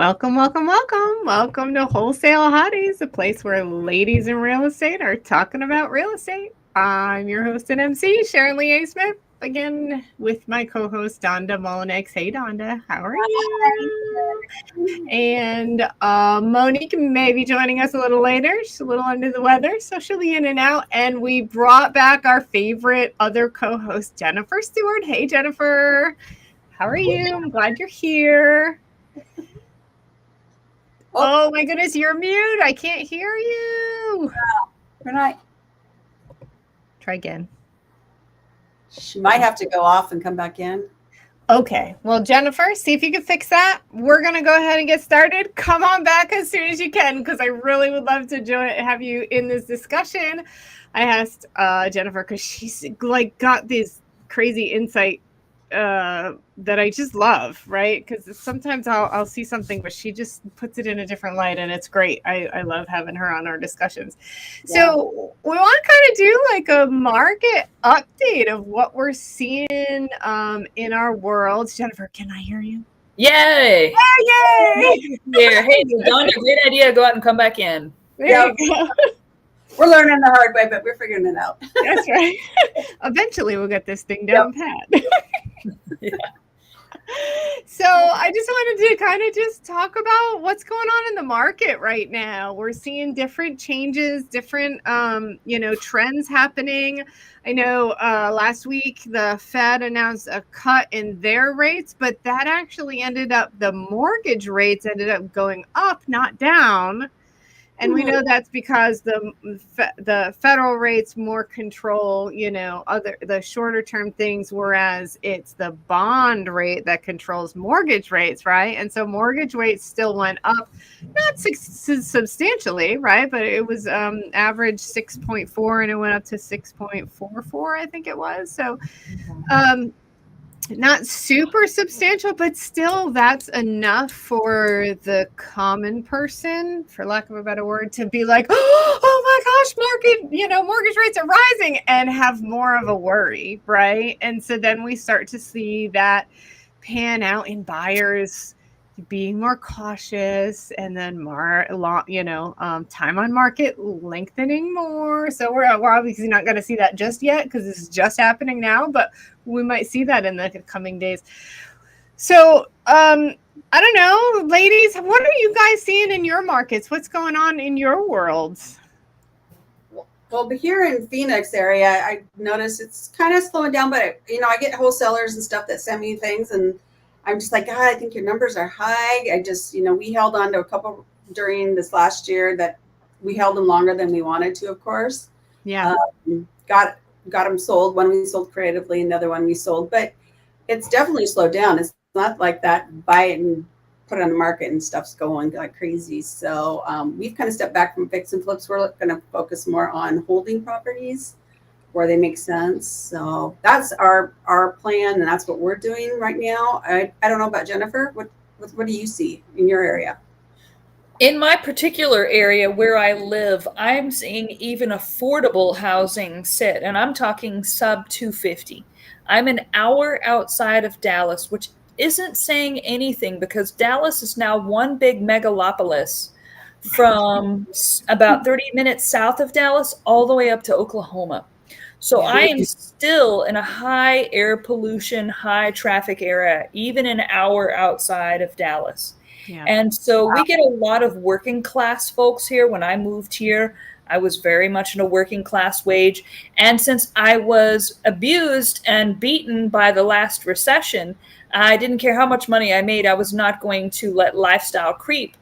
Welcome, welcome, welcome. Welcome to Wholesale Hotties, a place where ladies in real estate are talking about real estate. I'm your host and MC, Sharon-Lee Smith, again with my co-host, Donda Mullinex. Hey, Donda, how are you? And Monique may be joining us a little later. She's a little under the weather, so she'll be in and out. And we brought back our favorite other co-host, Jennifer Stewart. Hey, Jennifer, how are you? I'm glad you're here. Oh my goodness, you're mute. I can't hear you. We're not. Try again. She might have to go off and come back in. Okay. Well, Jennifer, see if you can fix that. We're going to go ahead and get started. Come on back as soon as you can, because I really would love to have you in this discussion. I asked Jennifer because she's like got this crazy insight that I just love, right? Because sometimes I'll see something, but she just puts it in a different light, and it's great. I love having her on our discussions. Yeah. So we want to kind of do like a market update of what we're seeing in our world. Jennifer, can I hear you? Yay! Oh, yay! Here, hey, Donda, great idea. Go out and come back in. There you go. We're learning the hard way, but we're figuring it out. That's right. Eventually, we'll get this thing down pat. Yeah. So I just wanted to kind of just talk about what's going on in the market right now. We're seeing different changes, different, trends happening. I know last week the Fed announced a cut in their rates, but that actually the mortgage rates ended up going up, not down. And we know that's because the federal rates more control, the shorter term things, whereas it's the bond rate that controls mortgage rates, right? And so mortgage rates still went up, not substantially, right? But it was average 6.4 and it went up to 6.44, I think it was. So not super substantial, but still that's enough for the common person, for lack of a better word, to be like, oh my gosh, mortgage rates are rising, and have more of a worry, right? And so then we start to see that pan out in buyers being more cautious, and then time on market lengthening more. So we're obviously not going to see that just yet because this is just happening now, but we might see that in the coming days. So I don't know, ladies, what are you guys seeing in your markets? What's going on in your worlds? Well, here in Phoenix area, I noticed it's kind of slowing down, but I get wholesalers and stuff that send me things, and I'm just like, God, I think your numbers are high. I just, we held on to a couple during this last year that we held them longer than we wanted to, of course. Yeah. Got them sold. One we sold creatively, another one we sold, but it's definitely slowed down. It's not like that buy it and put it on the market and stuff's going like crazy. So we've kind of stepped back from fix and flips. We're going to focus more on holding properties where they make sense. So that's our plan, and that's what we're doing right now. I don't know about Jennifer. What do you see in your area? In my particular area where I live, I'm seeing even affordable housing sit, and I'm talking sub 250. I'm an hour outside of Dallas, which isn't saying anything because Dallas is now one big megalopolis from about 30 minutes south of Dallas all the way up to Oklahoma. So I am still in a high air pollution, high traffic area, even an hour outside of Dallas. Yeah. And so we get a lot of working class folks here. When I moved here, I was very much in a working class wage. And since I was abused and beaten by the last recession, I didn't care how much money I made. I was not going to let lifestyle creep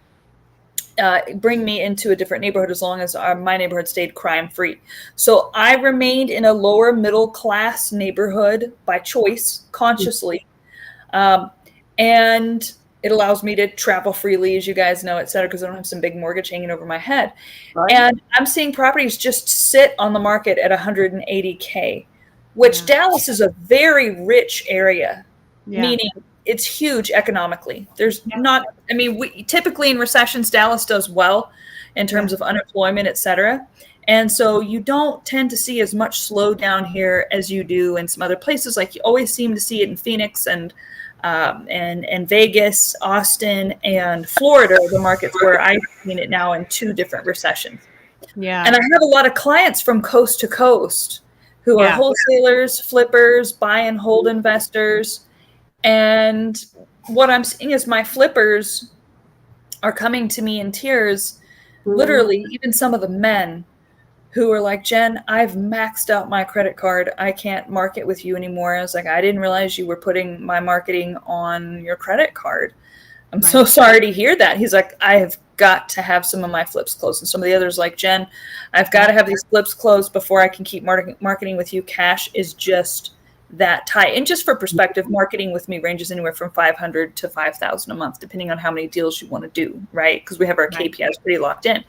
bring me into a different neighborhood as long as my neighborhood stayed crime-free. So I remained in a lower middle-class neighborhood by choice, consciously. And it allows me to travel freely, as you guys know, et cetera, because I don't have some big mortgage hanging over my head. Right. And I'm seeing properties just sit on the market at $180K, which Dallas is a very rich area, meaning it's huge economically. There's not, we typically in recessions, Dallas does well in terms of unemployment, et cetera. And so you don't tend to see as much slowdown here as you do in some other places. Like you always seem to see it in Phoenix and and Vegas, Austin, and Florida are the markets where I've seen it now in 2 different recessions. Yeah. And I have a lot of clients from coast to coast who are wholesalers, flippers, buy and hold investors. And what I'm seeing is my flippers are coming to me in tears, literally, even some of the men who are like, Jen, I've maxed out my credit card. I can't market with you anymore. I was like, I didn't realize you were putting my marketing on your credit card. I'm so sorry to hear that. He's like, I have got to have some of my flips closed. And some of the others like, Jen, I've got to have these flips closed before I can keep marketing with you. Cash is just that tight. And just for perspective, marketing with me ranges anywhere from $500 to $5,000 a month, depending on how many deals you want to do, right? Because we have our KPIs pretty locked in.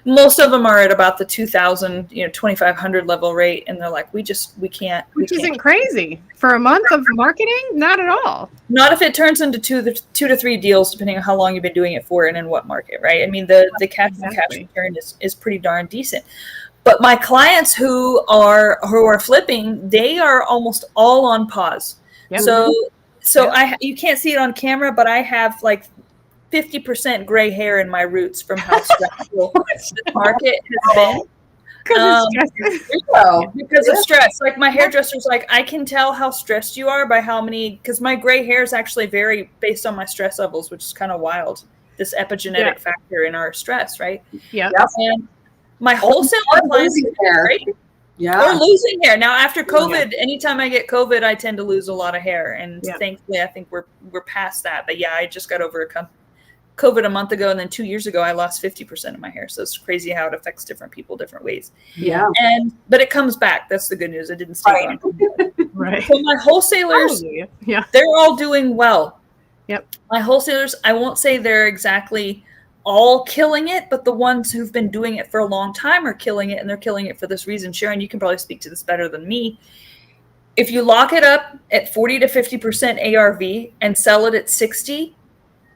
Most of them are at about the 2,000, $2,500 level rate, and they're like, we can't. Which isn't crazy for a month of marketing, not at all. Not if it turns into two to three deals, depending on how long you've been doing it for and in what market, right? I mean, the cash return is pretty darn decent. But my clients who are flipping, they are almost all on pause. Yep. So you can't see it on camera, but I have like 50% gray hair in my roots from how stressful the market has been. Because of stress. Like my hairdresser's like, I can tell how stressed you are by how many, because my gray hairs actually vary based on my stress levels, which is kind of wild. This epigenetic factor in our stress, right? Yeah. And my wholesale clients are great. Yeah. Or losing hair. Now after COVID, anytime I get COVID, I tend to lose a lot of hair. And thankfully I think we're past that. But I just got over COVID a month ago, and then 2 years ago I lost 50% of my hair. So it's crazy how it affects different people different ways. Yeah. But it comes back. That's the good news. It didn't stay on. Right. So my wholesalers, they're all doing well. Yep. My wholesalers, I won't say they're exactly all killing it, but the ones who've been doing it for a long time are killing it, and they're killing it for this reason. Sharon, you can probably speak to this better than me. If you lock it up at 40 to 50% ARV and sell it at 60,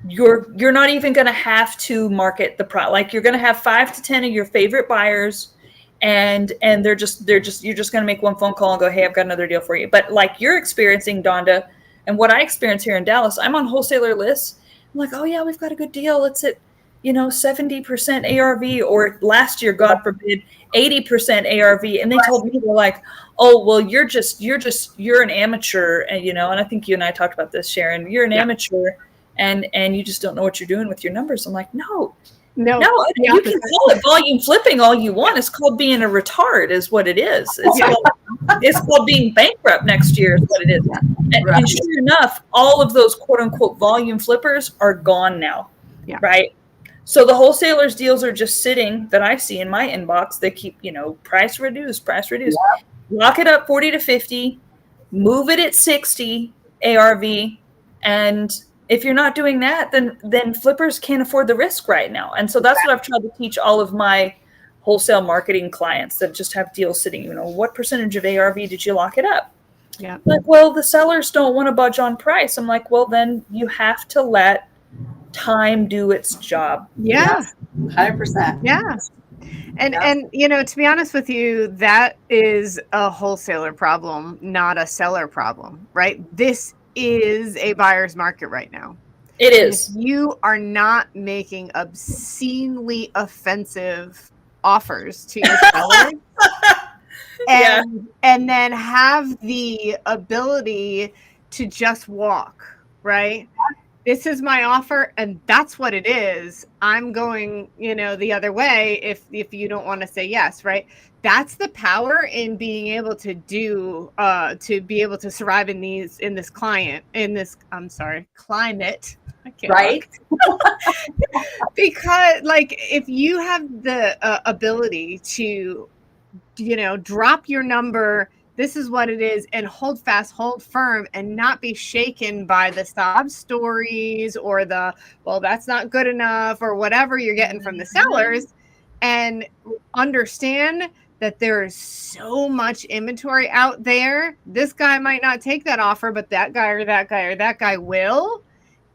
you're not even going to have to market the product. Like you're going to have 5 to 10 of your favorite buyers, and you're just going to make one phone call and go, hey, I've got another deal for you. But like you're experiencing, Donda, and what I experience here in Dallas, I'm on wholesaler lists. I'm like, oh yeah, we've got a good deal. It's at 70% ARV, or last year, God forbid, 80% ARV. And they told me, they're like, oh, well, you're an amateur. And, and I think you and I talked about this, Sharon, you're an amateur. And you just don't know what you're doing with your numbers. I'm like, no, you can call it volume flipping all you want. It's called being a retard is what it is. It's called being bankrupt next year is what it is. And sure enough, all of those quote unquote volume flippers are gone now, right? So the wholesalers deals are just sitting that I see in my inbox. They keep, price reduced. Lock it up 40 to 50, move it at 60 ARV, and if you're not doing that, then flippers can't afford the risk right now. And so that's what I've tried to teach all of my wholesale marketing clients that just have deals sitting. What percentage of ARV did you lock it up? Yeah. Like, well, the sellers don't want to budge on price. I'm like, well, then you have to let time do its job. Yeah. 100%. Yeah. And to be honest with you, that is a wholesaler problem, not a seller problem, right? This is a buyer's market right now. It is. If you are not making obscenely offensive offers to your sellers and then have the ability to just walk, right? This is my offer, and that's what it is. I'm going, the other way if you don't want to say yes, right? That's the power in being able to do to be able to survive in this climate. I can't right? Because if you have the ability to, drop your number, this is what it is, and hold fast, hold firm, and not be shaken by the sob stories or the, well, that's not good enough, or whatever you're getting from the sellers, and understand that there is so much inventory out there. This guy might not take that offer, but that guy or that guy or that guy will.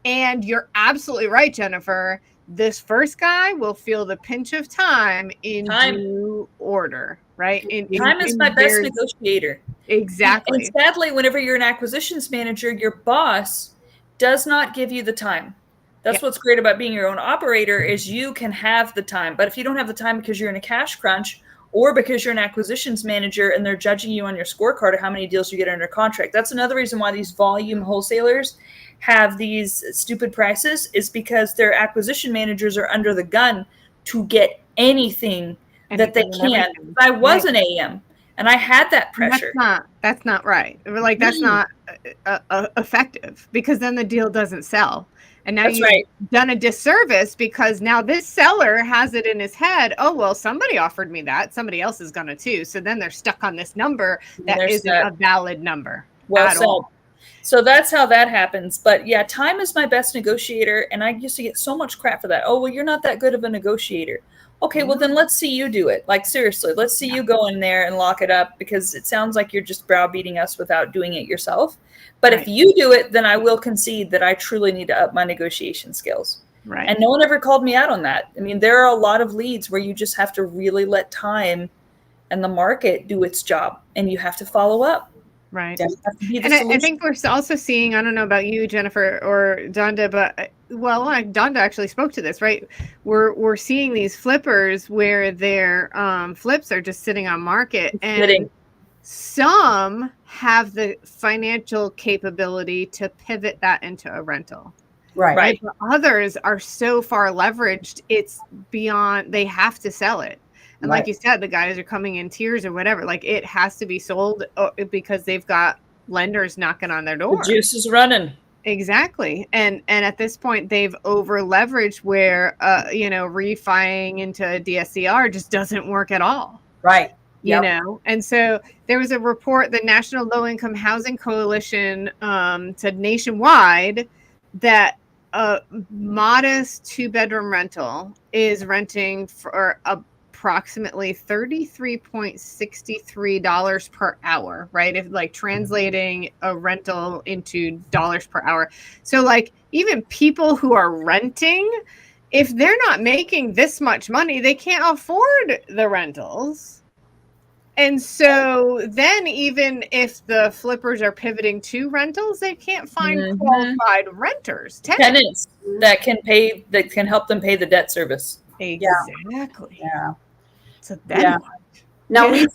And you're absolutely right, Jennifer. This first guy will feel the pinch of time in due order, right? Time is my best negotiator. Exactly. And sadly, whenever you're an acquisitions manager, your boss does not give you the time. That's what's great about being your own operator is you can have the time. But if you don't have the time because you're in a cash crunch or because you're an acquisitions manager and they're judging you on your scorecard of how many deals you get under contract, that's another reason why these volume wholesalers have these stupid prices is because their acquisition managers are under the gun to get anything that they can. I was an AM and I had that pressure. That's not right. Like that's not effective because then the deal doesn't sell. And now you've done a disservice because now this seller has it in his head, oh, well, somebody offered me that. Somebody else is going to too. So then they're stuck on this number that isn't a valid number at all. So that's how that happens. But yeah, time is my best negotiator. And I used to get so much crap for that. Oh, well, you're not that good of a negotiator. Okay, well, then let's see you do it. Like, seriously, let's see you go in there and lock it up because it sounds like you're just browbeating us without doing it yourself. But if you do it, then I will concede that I truly need to up my negotiation skills. Right. And no one ever called me out on that. I mean, there are a lot of leads where you just have to really let time and the market do its job and you have to follow up. Right. And I think we're also seeing, I don't know about you, Jennifer or Donda, but Donda actually spoke to this, right? We're seeing these flippers where their flips are just sitting on market and some have the financial capability to pivot that into a rental. Right. But others are so far leveraged, it's beyond, they have to sell it. And like you said, the guys are coming in tears or whatever. Like it has to be sold because they've got lenders knocking on their door. The juice is running. Exactly. And at this point, they've over leveraged where, refining into a DSCR just doesn't work at all. Right. You know, and so there was a report, the National Low Income Housing Coalition said nationwide that a modest 2-bedroom rental is renting for approximately $33.63 per hour, right? If like translating a rental into dollars per hour. So like even people who are renting, if they're not making this much money, they can't afford the rentals. And so then even if the flippers are pivoting to rentals, they can't find qualified renters, tenants that can help them pay the debt service. Exactly. Yeah. So then now we've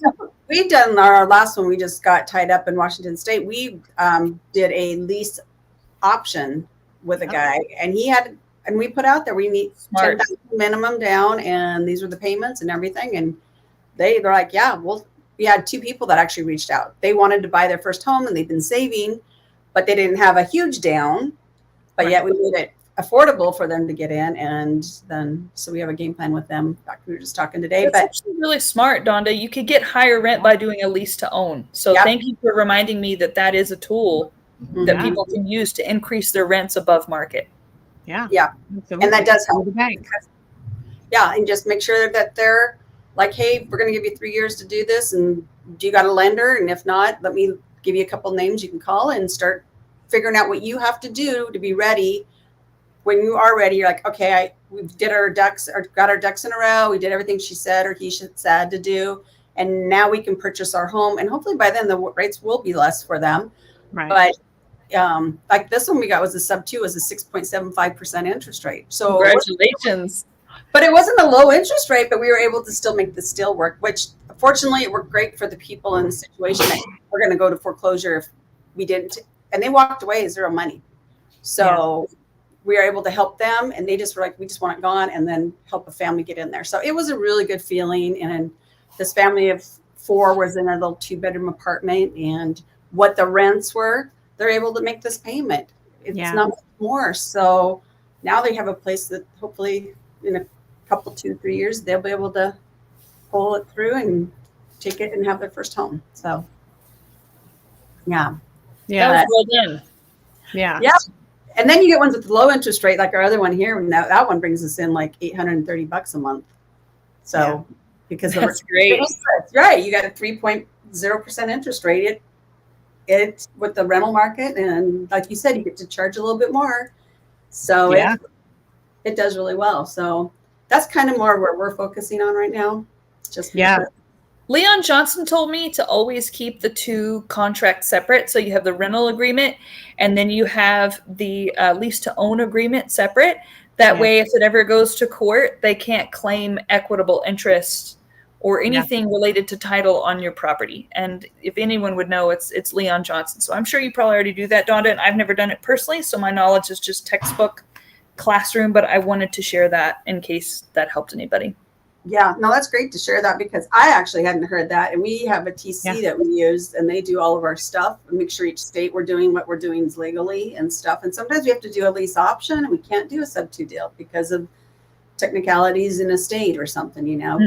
done our last one. We just got tied up in Washington State. We did a lease option with a guy, and we put out there we need $10,000 minimum down, and these were the payments and everything, and they're like, we had 2 people that actually reached out. They wanted to buy their first home and they've been saving, but they didn't have a huge down, but yet we made it affordable for them to get in. And then, so we have a game plan with them. We were just talking today. That's actually really smart, Donda. You could get higher rent by doing a lease to own. So thank you for reminding me that is a tool that people can use to increase their rents above market. Yeah. Absolutely. And that does help the bank. Yeah. And just make sure that they're like, hey, we're going to give you 3 years to do this. And do you got a lender? And if not, let me give you a couple names you can call and start figuring out what you have to do to be ready. When you are ready, you're like, okay, we did our ducks or got our ducks in a row. We did everything she said or he said to do. And now we can purchase our home. And hopefully by then the rates will be less for them. Right. But like this one we got was a sub 2 was a 6.75% interest rate. So congratulations. But it wasn't a low interest rate, but we were able to still make this deal work, which fortunately it worked great for the people in the situation that we're going to go to foreclosure if we didn't. And they walked away 0 money. So we were able to help them, and they just were like, we just want it gone, and then help a family get in there. So it was a really good feeling. And this family of 4 was in a little 2-bedroom apartment, and what the rents were, they're able to make this payment. It's not much more. So now they have a place that hopefully in a couple, 2-3 years, they'll be able to pull it through and take it and have their first home. So, that was well done. Yeah. And then you get ones with low interest rate, like our other one here. And that one brings us in like $830 a month. So, because that's great. Right. You got a 3.0% interest rate. It's with the rental market. And like you said, you get to charge a little bit more. So it does really well. So that's kind of more where we're focusing on right now. Just Leon Johnson told me to always keep the two contracts separate. So you have the rental agreement and then you have the lease to own agreement separate. That way, if it ever goes to court, they can't claim equitable interest or anything related to title on your property. And if anyone would know, it's Leon Johnson. So I'm sure you probably already do that, Donda, and I've never done it personally. So my knowledge is just textbook classroom, but I wanted to share that in case that helped anybody. Yeah, no, that's great to share that because I actually hadn't heard that. And we have a TC that we use and they do all of our stuff and make sure each state we're doing what we're doing legally and stuff. And sometimes we have to do a lease option and we can't do a sub-2 deal because of technicalities in a state or something, you know.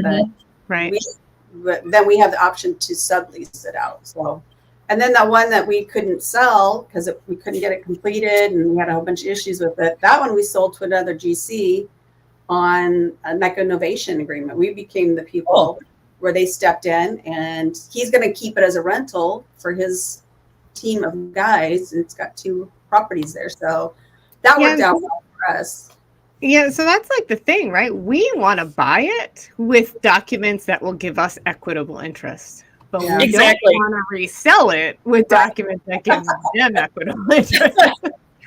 But then we have the option to sublease it out. So, and then the one that we couldn't sell because we couldn't get it completed and we had a whole bunch of issues with it. That one we sold to another GC on a mechanization agreement. We became the people where they stepped in and he's going to keep it as a rental for his team of guys. It's got 2 properties there. So that worked out well for us. Yeah, so that's like the thing, right? We want to buy it with documents that will give us equitable interest. But we don't want to resell it with documents that give them equitable interest.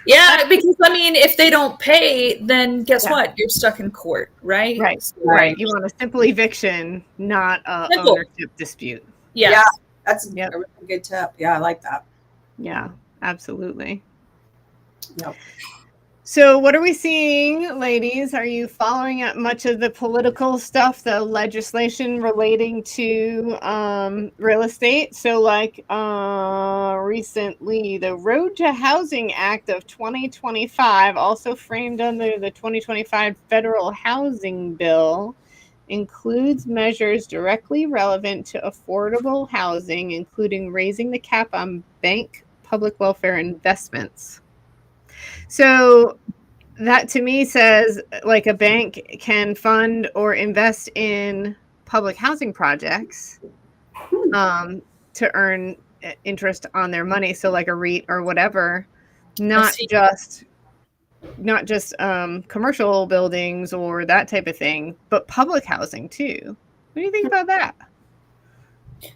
Yeah, because I mean, if they don't pay, then guess what? You're stuck in court, right? Right. You want a simple eviction, not a ownership dispute. Yeah, that's a really good tip. Yeah, I like that. Yeah, absolutely. Yep. So what are we seeing, ladies? Are you following up much of the political stuff, the legislation relating to real estate? So like recently, the Road to Housing Act of 2025, also framed under the 2025 Federal Housing Bill, includes measures directly relevant to affordable housing, including raising the cap on bank public welfare investments. So that to me says like a bank can fund or invest in public housing projects to earn interest on their money. So like a REIT or whatever, not just commercial buildings or that type of thing, but public housing too. What do you think about that?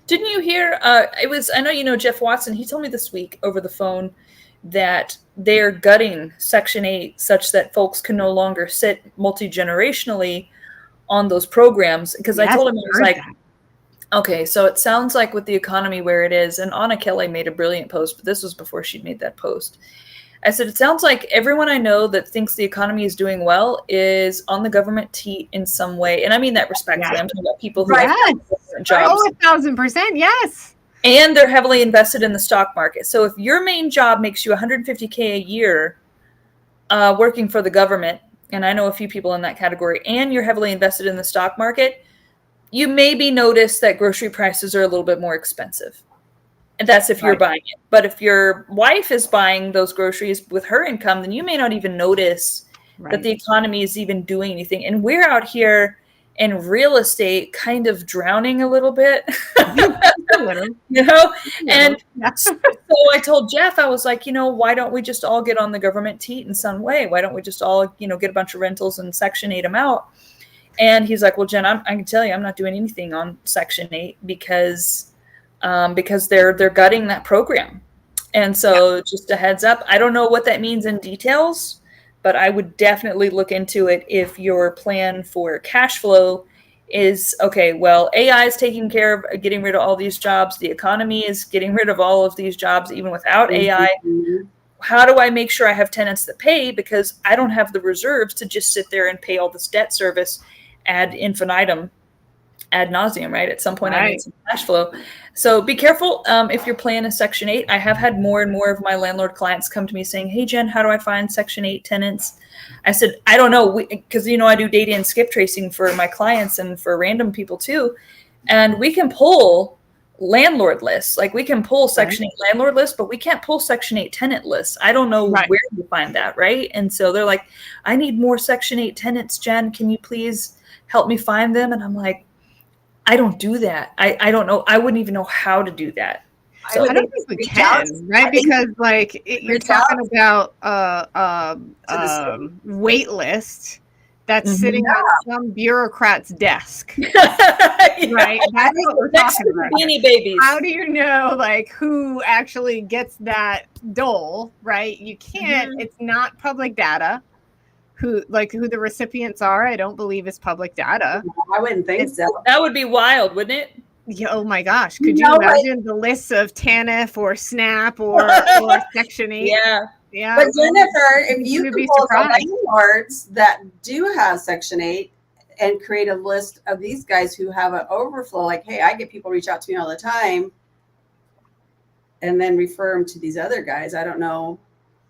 Didn't you hear? I know you know Jeff Watson. He told me this week over the phone that they're gutting Section 8 such that folks can no longer sit multi-generationally on those programs. Because I told him, I was like, okay, so it sounds like with the economy where it is, and Anna Kelly made a brilliant post, but this was before she'd made that post. I said, it sounds like everyone I know that thinks the economy is doing well is on the government teat in some way. And I mean that respectfully. I'm talking about people who have different jobs. Oh, 1,000%, yes. And they're heavily invested in the stock market. So if your main job makes you $150K a year working for the government, and I know a few people in that category, and you're heavily invested in the stock market, you maybe notice that grocery prices are a little bit more expensive. And that's if you're buying it. But if your wife is buying those groceries with her income, then you may not even notice that the economy is even doing anything. And we're out here in real estate kind of drowning a little bit, you know? And so I told Jeff, I was like, why don't we just all get on the government teat in some way? Why don't we just all, get a bunch of rentals and Section 8 them out? And he's like, well, Jen, I can tell you, I'm not doing anything on Section 8 because they're gutting that program. And so just a heads up, I don't know what that means in details, but I would definitely look into it if your plan for cash flow is, okay, well, AI is taking care of getting rid of all these jobs. The economy is getting rid of all of these jobs, even without AI. How do I make sure I have tenants that pay? Because I don't have the reserves to just sit there and pay all this debt service ad infinitum, ad nauseum, right? At some point, I need some cash flow. So be careful if your plan is Section 8. I have had more and more of my landlord clients come to me saying, hey, Jen, how do I find Section 8 tenants? I said, I don't know, because, I do data and skip tracing for my clients and for random people too. And we can pull landlord lists. Like we can pull Section 8 landlord lists, but we can't pull Section 8 tenant lists. I don't know where to find that, right? And so they're like, I need more Section 8 tenants, Jen. Can you please help me find them? And I'm like, I don't do that. I don't know. I wouldn't even know how to do that. So I don't think we can, right? Because you're talking about wait list that's sitting on some bureaucrat's desk. Yeah. Right? That's what we're talking about. Beanie Babies. How do you know like who actually gets that dole, right? You can't, it's not public data. Who the recipients are, I don't believe is public data. I wouldn't think so. That would be wild, wouldn't it? Yeah, oh my gosh. Could you imagine the lists of TANF or SNAP or Section 8? Yeah. Yeah. But Jennifer, if you You'd could be pull surprised. landlords that do have Section 8 and create a list of these guys who have an overflow, like, hey, I get people reach out to me all the time, and then refer them to these other guys. I don't know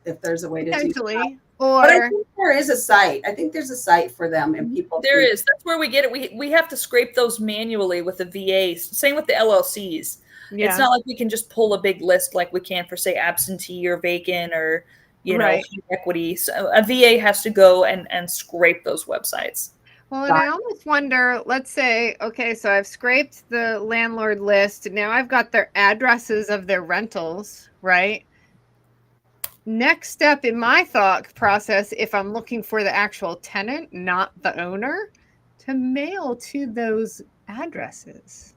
if there's a way to do that. But I think there is a site. I think there's a site for them, and people. There is. That's where we get it. We have to scrape those manually with the VAs. Same with the LLCs. Yeah. It's not like we can just pull a big list like we can for, say, absentee or vacant or, you know, equity. So a VA has to go and scrape those websites. Well, and I almost wonder, let's say, okay, so I've scraped the landlord list. Now I've got their addresses of their rentals, right? Next step in my thought process, if I'm looking for the actual tenant, not the owner, to mail to those addresses.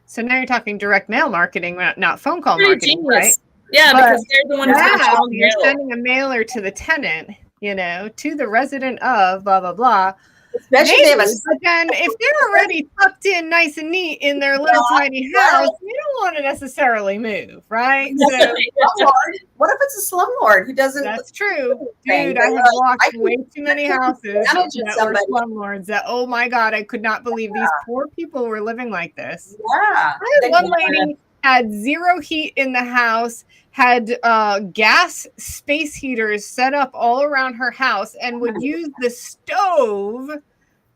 So now you're talking direct mail marketing, not phone call marketing, right? Yeah, because they're the one who's you're sending a mailer to the tenant, you know, to the resident of blah, blah, blah. Especially but then if they're already tucked in nice and neat in their little tiny house, you don't want to necessarily move, right? So, what if it's a slumlord who doesn't? That's true. Dude, I have walked way too many houses that were slumlords that, oh my God, I could not believe these poor people were living like this. Yeah. One lady had zero heat in the house, had gas space heaters set up all around her house, and would use the stove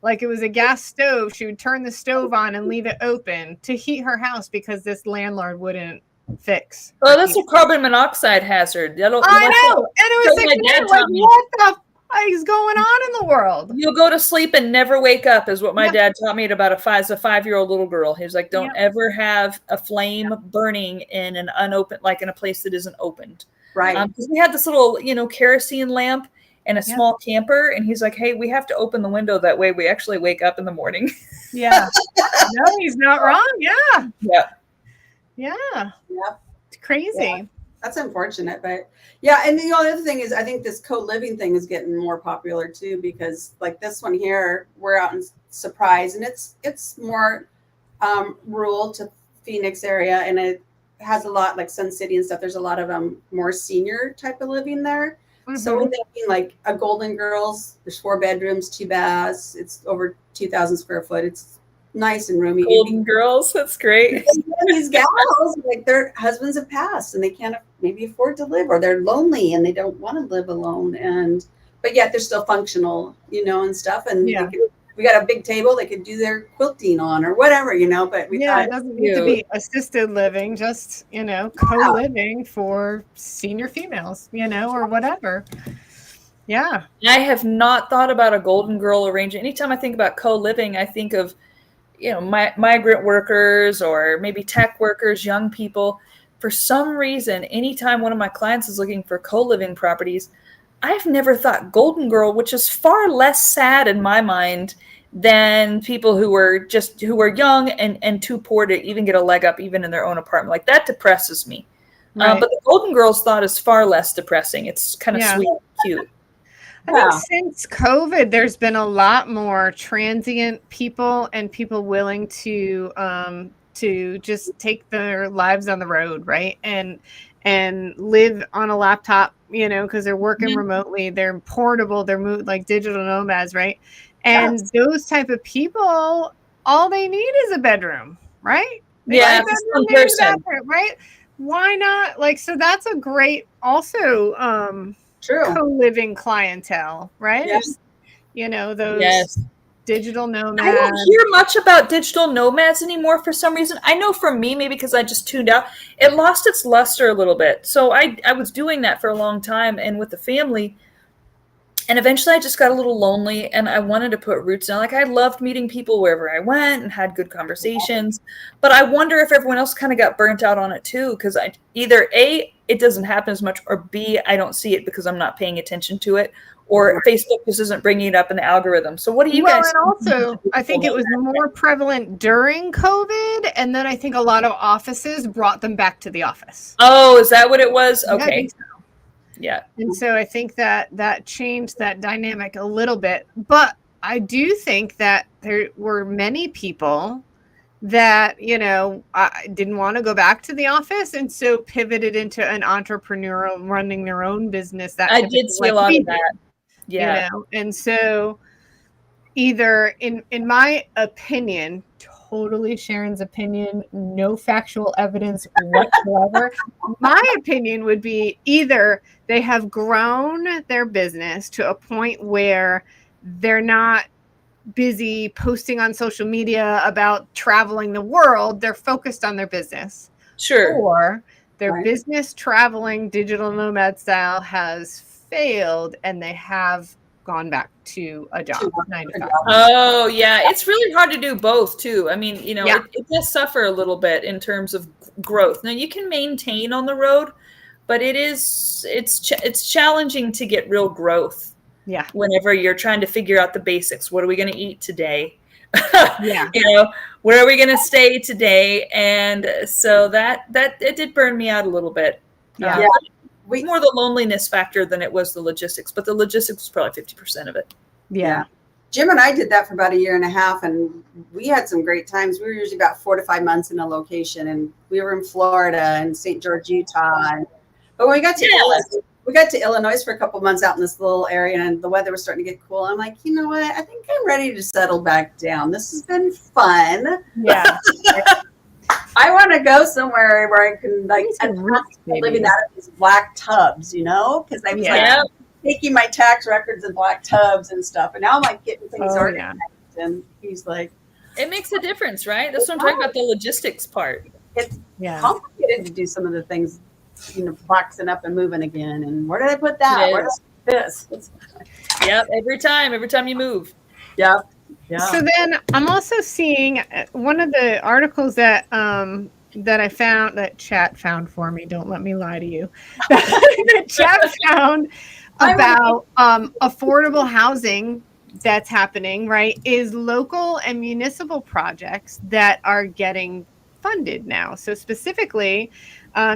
like it was a gas stove. She would turn the stove on and leave it open to heat her house because this landlord wouldn't fix. Oh, that's a carbon monoxide hazard. I know. And it was like what the is going on in the world? You'll go to sleep and never wake up is what my dad taught me about a 5-year-old little girl. He was like, don't ever have a flame burning in an unopened, like in a place that isn't opened. Right. Because we had this little, you know, kerosene lamp and a small camper. And he's like, hey, we have to open the window. That way we actually wake up in the morning. Yeah. No, he's not wrong. Yeah. Yeah. Yeah. Yep. It's crazy. Yeah. That's unfortunate, but yeah. And the other thing is, I think this co-living thing is getting more popular too, because like this one here, we're out in Surprise, and it's more rural to Phoenix area, and it has a lot like Sun City and stuff. There's a lot of more senior type of living there. Mm-hmm. So we're thinking like a Golden Girls. There's 4 bedrooms, 2 baths. It's over 2,000 square foot. It's nice and roomy. Golden Girls, that's great. These gals, like their husbands have passed and they can't maybe afford to live, or they're lonely and they don't want to live alone, but yet they're still functional, you know, and stuff. And we got a big table they could do their quilting on or whatever, you know. But we thought it doesn't need to be assisted living, just, you know, co-living for senior females, you know, or whatever. Yeah. I have not thought about a Golden Girl arrangement. Anytime I think about co-living, I think of, you know, migrant workers or maybe tech workers, young people. For some reason, anytime one of my clients is looking for co-living properties, I've never thought Golden Girl, which is far less sad in my mind than people who are young and too poor to even get a leg up even in their own apartment. Like that depresses me. Right. But the Golden Girls thought is far less depressing. It's kind of sweet and cute. I think since COVID, there's been a lot more transient people and people willing to just take their lives on the road, right? And live on a laptop, you know, because they're working remotely, they're portable, they're like digital nomads, right? And those type of people, all they need is a bedroom, right? One person, right? Why not? Like, so that's a great also co-living clientele, right? Yes. You know, those digital nomads. I don't hear much about digital nomads anymore for some reason. I know for me, maybe because I just tuned out, it lost its luster a little bit. So I was doing that for a long time and with the family. And eventually I just got a little lonely and I wanted to put roots down. Like I loved meeting people wherever I went and had good conversations. But I wonder if everyone else kind of got burnt out on it too. Because either A, it doesn't happen as much, or B, I don't see it because I'm not paying attention to it. or Facebook just isn't bringing it up in the algorithm. So what do you guys? And also, I think it was more prevalent during COVID, and then I think a lot of offices brought them back to the office. Oh, is that what it was? Yeah, I Okay. think so. Yeah. And so I think that changed that dynamic a little bit. But I do think that there were many people that, didn't want to go back to the office, and so pivoted into an entrepreneurial, running their own business. That I did see a lot of that. Yeah. And so either in my opinion, totally Sharon's opinion, no factual evidence whatsoever. My opinion would be either they have grown their business to a point where they're not busy posting on social media about traveling the world. They're focused on their business. Sure. Or their business traveling digital nomad style has failed and they have gone back to a job, 9 to 5. Oh yeah, it's really hard to do both too. I mean, it does suffer a little bit in terms of growth. Now you can maintain on the road, but it's challenging to get real growth. Yeah. Whenever you're trying to figure out the basics, what are we going to eat today? Yeah. Where are we going to stay today? And so that it did burn me out a little bit. Yeah. More the loneliness factor than it was the logistics, but the logistics was probably 50% of it. Yeah. Jim and I did that for about 1.5 years, and we had some great times. We were usually about 4 to 5 months in a location, and we were in Florida and St. George, Utah. But when we got to Illinois for a couple months out in this little area, and the weather was starting to get cool. I'm like, you know what? I think I'm ready to settle back down. This has been fun. Yeah. I want to go somewhere where I can living out of these black tubs, because I was taking my tax records in black tubs and stuff, and now I'm like getting things organized. And he's like, it makes a difference, right? That's what I'm talking about, the logistics part. It's complicated to do some of the things, boxing up and moving again. And where did I put that? Where did I put this? Yep, every time you move. Yep. Yeah. So then I'm also seeing one of the articles that I found, that chat found for me. Don't let me lie to you. That chat found about affordable housing that's happening, right, is local and municipal projects that are getting funded now. So specifically,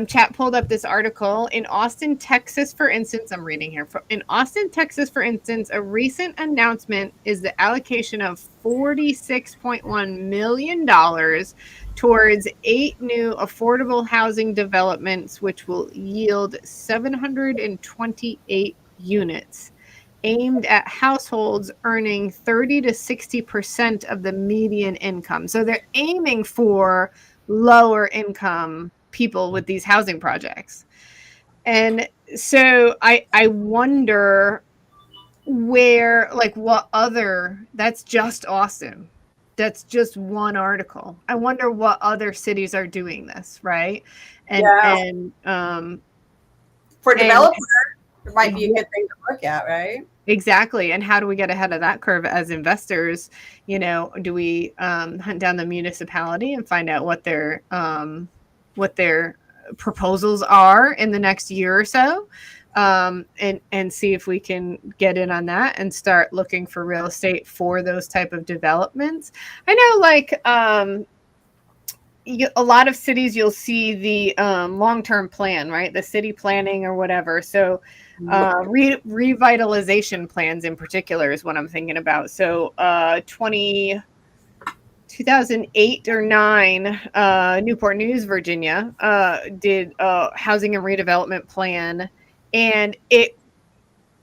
chat pulled up this article in Austin, Texas, for instance. I'm reading here. In Austin, Texas, for instance, a recent announcement is the allocation of $46.1 million towards 8 new affordable housing developments, which will yield 728 units aimed at households earning 30 to 60% of the median income. So they're aiming for lower income people with these housing projects. And so I wonder where, what other, that's just Austin. That's just one article. I wonder what other cities are doing this, right? And for developers, it might be a good thing to look at, right? Exactly. And how do we get ahead of that curve as investors? Do we hunt down the municipality and find out what their proposals are in the next year or so, and see if we can get in on that and start looking for real estate for those type of developments? I know, a lot of cities, you'll see the long-term plan, right? The city planning or whatever. So revitalization plans in particular is what I'm thinking about. So 2008 or 9, Newport News, Virginia, did a housing and redevelopment plan, and it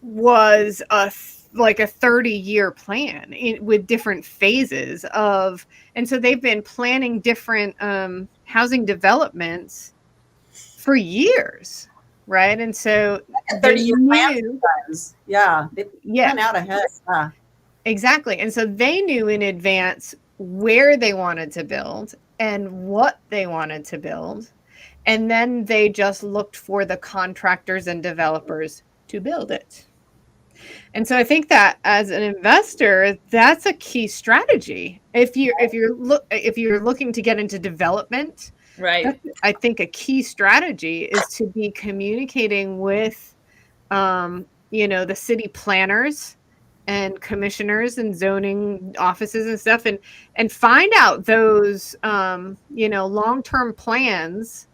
was a 30-year plan with different phases of, and so they've been planning different housing developments for years, right? And so 30-year plan. They plan out ahead. Exactly. And so they knew in advance where they wanted to build and what they wanted to build. And then they just looked for the contractors and developers to build it. And so I think that as an investor, that's a key strategy. If you're looking to get into development, right? I think a key strategy is to be communicating with the city planners and commissioners and zoning offices and stuff, and find out those long-term plans,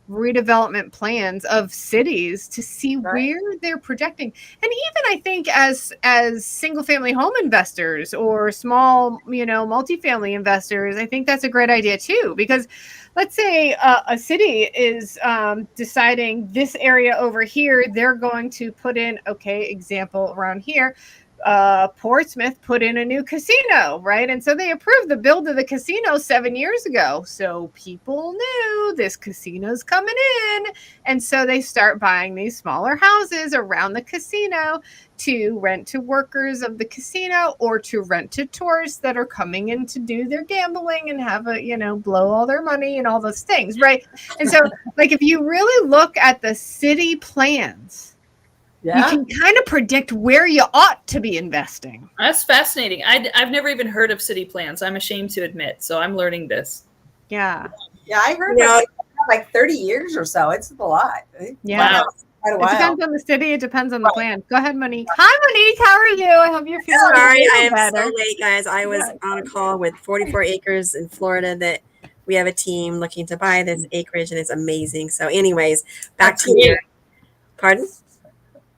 redevelopment plans of cities to see where they're projecting. And even I think as single family home investors or small multifamily investors, I think that's a great idea too, because let's say a city is deciding this area over here, they're going to put in, example around here, Portsmouth put in a new casino, right? And so they approved the build of the casino 7 years ago. So people knew this casino's coming in. And so they start buying these smaller houses around the casino to rent to workers of the casino or to rent to tourists that are coming in to do their gambling and have blow all their money and all those things, right? And so like if you really look at the city plans, you can kind of predict where you ought to be investing. That's fascinating. I've never even heard of city plans. I'm ashamed to admit. So I'm learning this. Yeah. Yeah, I heard like 30 years or so. It's a lot. Yeah. Wow. Quite a while. It depends on the city. It depends on the plan. Go ahead, Monique. Hi, Monique. How are you? I hope you're feeling Sorry, I am better. so late, guys. I was on a call with 44 acres in Florida that we have a team looking to buy this acreage, and it's amazing. So anyways, back to you. Pardon?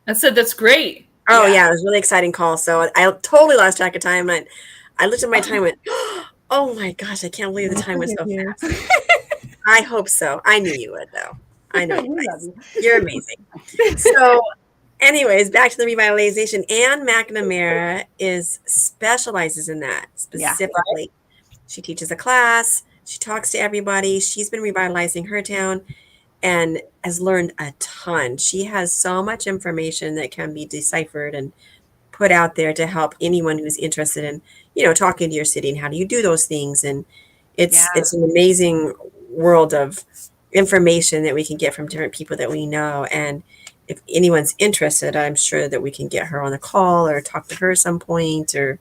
I said that's great. Oh, yeah, it was a really exciting call. So I totally lost track of time. And I looked at my time and went, oh, my gosh, I can't believe the time went so fast. I hope so. I knew you would, though. I know you guys. You're amazing. So anyways, back to the revitalization. Ann McNamara specializes in that specifically. Yeah. She teaches a class. She talks to everybody. She's been revitalizing her town and has learned a ton. She has so much information that can be deciphered and put out there to help anyone who's interested in, talking to your city and how do you do those things. And it's an amazing world of information that we can get from different people that we know. And if anyone's interested, I'm sure that we can get her on a call or talk to her at some point or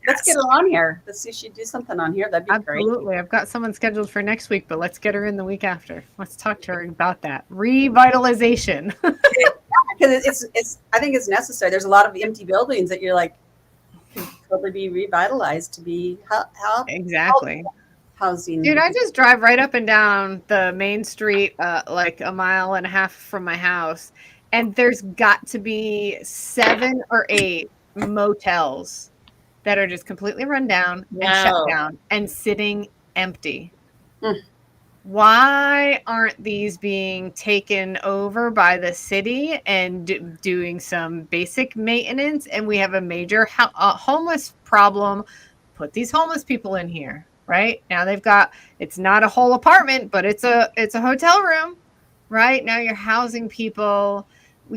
let's get her on here. Let's see if she'd do something on here. That'd be great. Absolutely. I've got someone scheduled for next week, but let's get her in the week after. Let's talk to her about that revitalization. Because I think it's necessary. There's a lot of empty buildings that you're like could totally be revitalized to be exactly housing. Dude, I just drive right up and down the main street, like a mile and a half from my house, and there's got to be 7 or 8 motels that are just completely run down and shut down and sitting empty. Why aren't these being taken over by the city and doing some basic maintenance? And we have a major homeless problem. Put these homeless people in here. Right now it's not a whole apartment, but it's a hotel room. Right now you're housing people,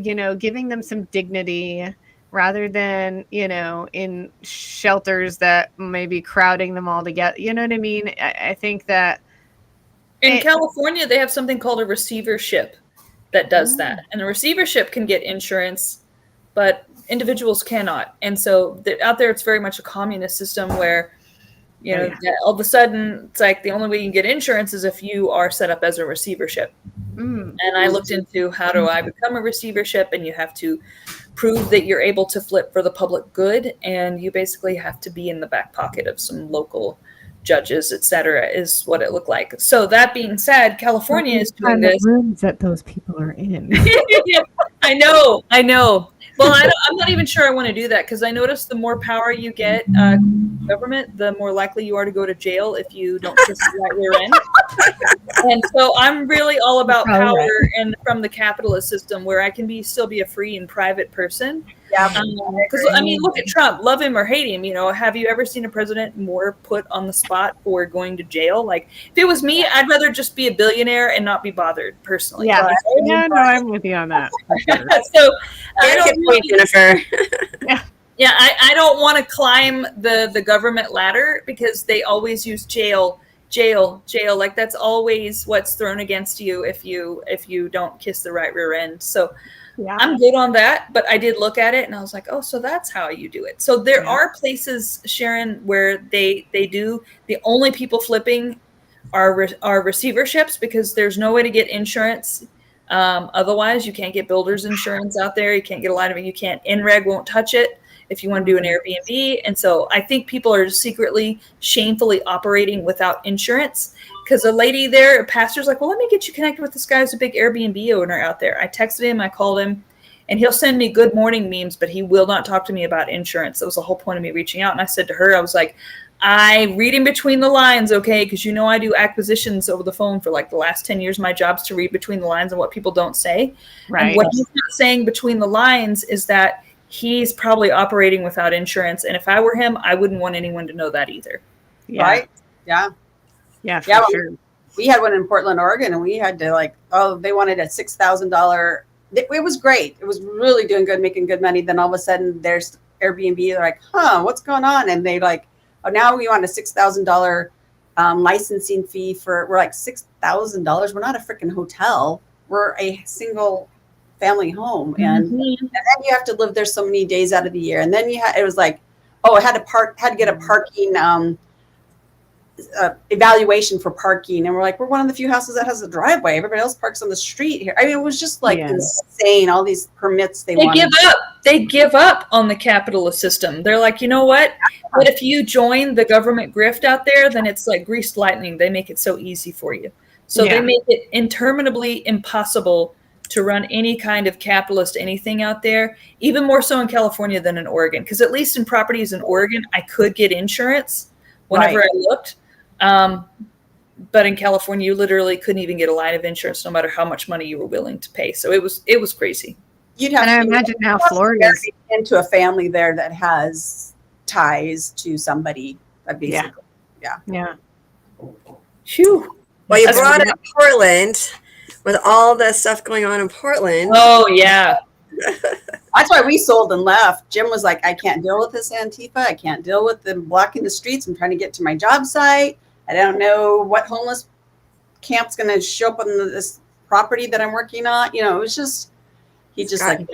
giving them some dignity rather than, in shelters that may be crowding them all together. You know what I mean? I think that in California, they have something called a receivership that does that. And a receivership can get insurance, but individuals cannot. And so out there, it's very much a communist system where all of a sudden, it's like the only way you can get insurance is if you are set up as a receivership. And I looked into how do I become a receivership, and you have to prove that you're able to flip for the public good, and you basically have to be in the back pocket of some local judges, et cetera, is what it looked like. So that being said, California is doing this. Rooms that those people are in. I know. Well, I'm not even sure I want to do that because I noticed the more power you get, government, the more likely you are to go to jail if you don't kiss the right rear end. And so I'm really all about power and from the capitalist system where I can still be a free and private person. Yeah. Because look at Trump, love him or hate him. Have you ever seen a president more put on the spot for going to jail? Like, if it was me, I'd rather just be a billionaire and not be bothered personally. Yeah, no, I'm with you on that. For sure. So I don't point, Jennifer. Yeah, I don't want to climb the government ladder because they always use jail. Like that's always what's thrown against you if you don't kiss the right rear end. So I'm good on that, but I did look at it and I was like, oh, so that's how you do it. So there are places, Sharon, where they do the only people flipping are receiverships because there's no way to get insurance Otherwise, you can't get builder's insurance out there. You can't get a lot of it. You can't. NREG won't touch it if you want to do an Airbnb. And so I think people are secretly, shamefully operating without insurance. Because a lady there, a pastor's like, well, let me get you connected with this guy who's a big Airbnb owner out there. I texted him, I called him, and he'll send me good morning memes, but he will not talk to me about insurance. That was the whole point of me reaching out. And I said to her, I was like, I read in between the lines, okay? Because you know I do acquisitions over the phone for like the last 10 years. My job's to read between the lines and what people don't say. Right. And what he's not saying between the lines is that he's probably operating without insurance. And if I were him, I wouldn't want anyone to know that either. Yeah. Right? Yeah. Yeah, for sure. We had one in Portland, Oregon, and we had to they wanted a $6,000. It was great. It was really doing good, making good money. Then all of a sudden there's Airbnb. They're like, what's going on? And they like, oh, now we want a $6,000 licensing fee we're like $6,000. We're not a freaking hotel. We're a single family home. And then you have to live there so many days out of the year. And then it was like, I had to get a parking evaluation for parking, and we're like, we're one of the few houses that has a driveway. Everybody else parks on the street here. I mean, it was just like insane. All these permits they give up. They give up on the capitalist system. They're like, you know what? But if you join the government grift out there, then it's like greased lightning. They make it so easy for you. So they make it interminably impossible to run any kind of capitalist anything out there, even more so in California than in Oregon. Because at least in properties in Oregon, I could get insurance whenever I looked. But in California, you literally couldn't even get a line of insurance, no matter how much money you were willing to pay. So it was crazy. You'd have to imagine now Florida's into a family there that has ties to somebody. Basically, yeah. Phew. Well, you brought up Portland with all the stuff going on in Portland. Oh yeah. That's why we sold and left. Jim was like, I can't deal with this Antifa. I can't deal with them blocking the streets. I'm trying to get to my job site. I don't know what homeless camp's going to show up on this property that I'm working on. You know, it was just, it's gotten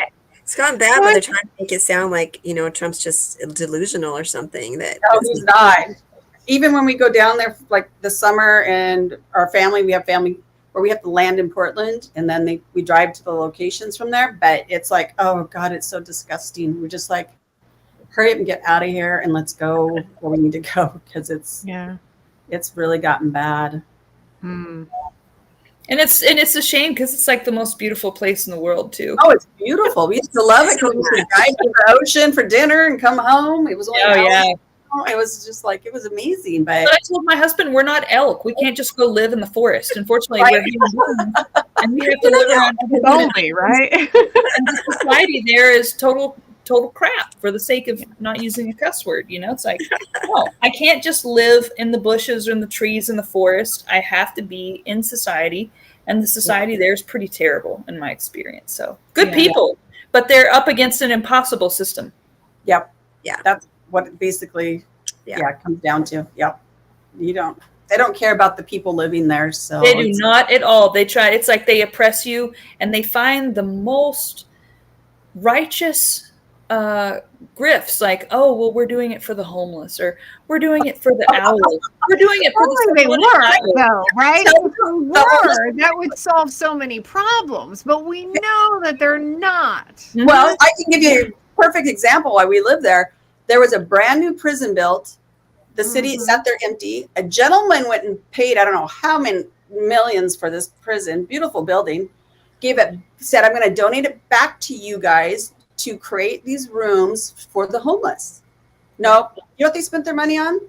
bad, but they're trying to make it sound like, Trump's just delusional or something. No, he's not. Even when we go down there, like the summer, and we have family where we have to land in Portland, and then we drive to the locations from there. But it's like, oh God, it's so disgusting. We're just like, hurry up and get out of here and let's go where we need to go, because it's really gotten bad. And it's a shame, because it's like the most beautiful place in the world too. Oh, it's beautiful. We used to love it because we could drive to the ocean for dinner and come home. It was only it was just like, it was amazing. But I told my husband, we're not elk. We can't just go live in the forest. Unfortunately, we're human, and we have to live around only, right? And the society there is total crap for the sake of not using a cuss word. It's like, no, I can't just live in the bushes or in the trees in the forest. I have to be in society, and the society there is pretty terrible in my experience. So good people, but they're up against an impossible system. Yep. Yeah. That's what it basically comes down to. Yep. They don't care about the people living there. So they do not at all. They try. It's like they oppress you, and they find the most righteous grifts, like, oh, well, we're doing it for the homeless, or we're doing it for the owls. We're doing it for the they were, though, right? If they were, that would solve so many problems, but we know that they're not. Well, I can give you a perfect example why we live there. There was a brand new prison built. The city sat there empty. A gentleman went and paid, I don't know how many millions for this prison, beautiful building, said, I'm going to donate it back to you guys to create these rooms for the homeless. No, you know what they spent their money on?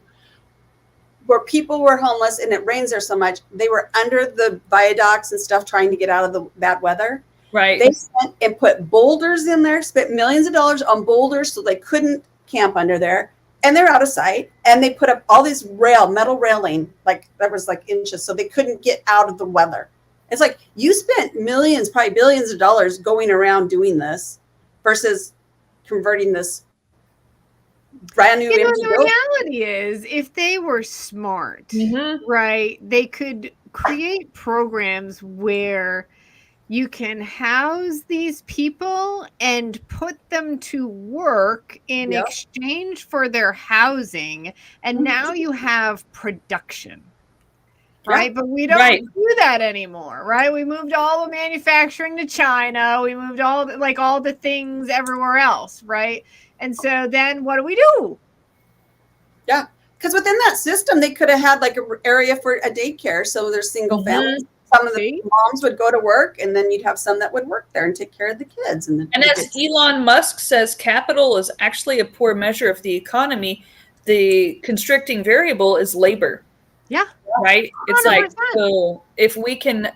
Where people were homeless and it rains there so much, they were under the viaducts and stuff trying to get out of the bad weather. Right. They spent and put boulders in there, spent millions of dollars on boulders so they couldn't camp under there. And they're out of sight. And they put up all this metal railing, like that was like inches, so they couldn't get out of the weather. It's like, you spent millions, probably billions of dollars going around doing this versus converting this brand new. The reality is, if they were smart, right, they could create programs where you can house these people and put them to work in exchange for their housing. And now you have production. right? But we don't do that anymore, right? We moved all the manufacturing to China. We moved all the things everywhere else, right? And so then what do? Yeah, because within that system, they could have had like an area for a daycare. So there's single families. Some of the moms would go to work, and then you'd have some that would work there and take care of the kids. And as Elon Musk says, capital is actually a poor measure of the economy. The constricting variable is labor. Yeah. Right. 100%. It's like, so if we can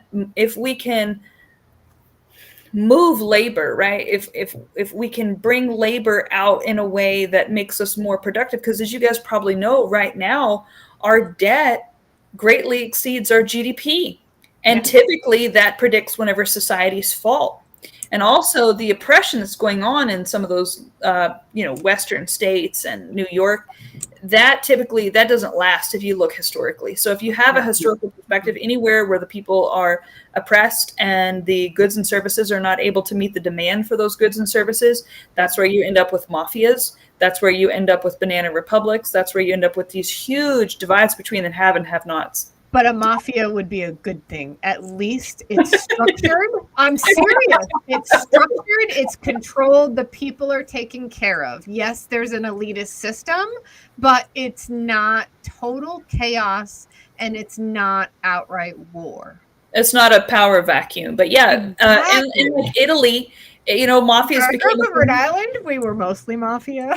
move labor, right? If we can bring labor out in a way that makes us more productive, because as you guys probably know, right now, our debt greatly exceeds our GDP. And typically that predicts whenever societies fall. And also the oppression that's going on in some of those, Western states and New York, that doesn't last if you look historically. So if you have a historical perspective anywhere where the people are oppressed and the goods and services are not able to meet the demand for those goods and services, that's where you end up with mafias. That's where you end up with banana republics. That's where you end up with these huge divides between the have and have-nots. But a mafia would be a good thing. At least it's structured. I'm serious. It's structured. It's controlled. The people are taken care of. Yes, there's an elitist system, but it's not total chaos and it's not outright war. It's not a power vacuum. But yeah, exactly. in like Italy, mafias became Rhode Island. We were mostly mafia.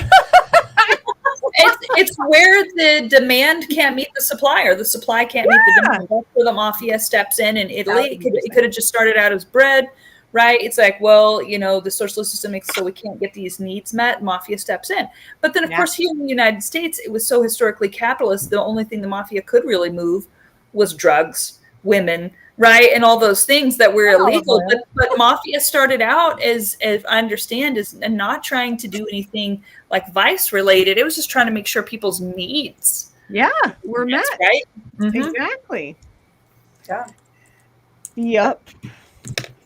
It's where the demand can't meet the supply, or the supply can't meet the demand. That's where the mafia steps in Italy. It could have just started out as bread, right? It's like, well, the socialist system makes so we can't get these needs met. Mafia steps in. But then, of course, here in the United States, it was so historically capitalist. The only thing the mafia could really move was drugs, women, right? And all those things that were illegal. But mafia started out as I understand, as not trying to do anything like vice related. It was just trying to make sure people's needs were met. Right? Mm-hmm. Exactly. Yeah. Yep.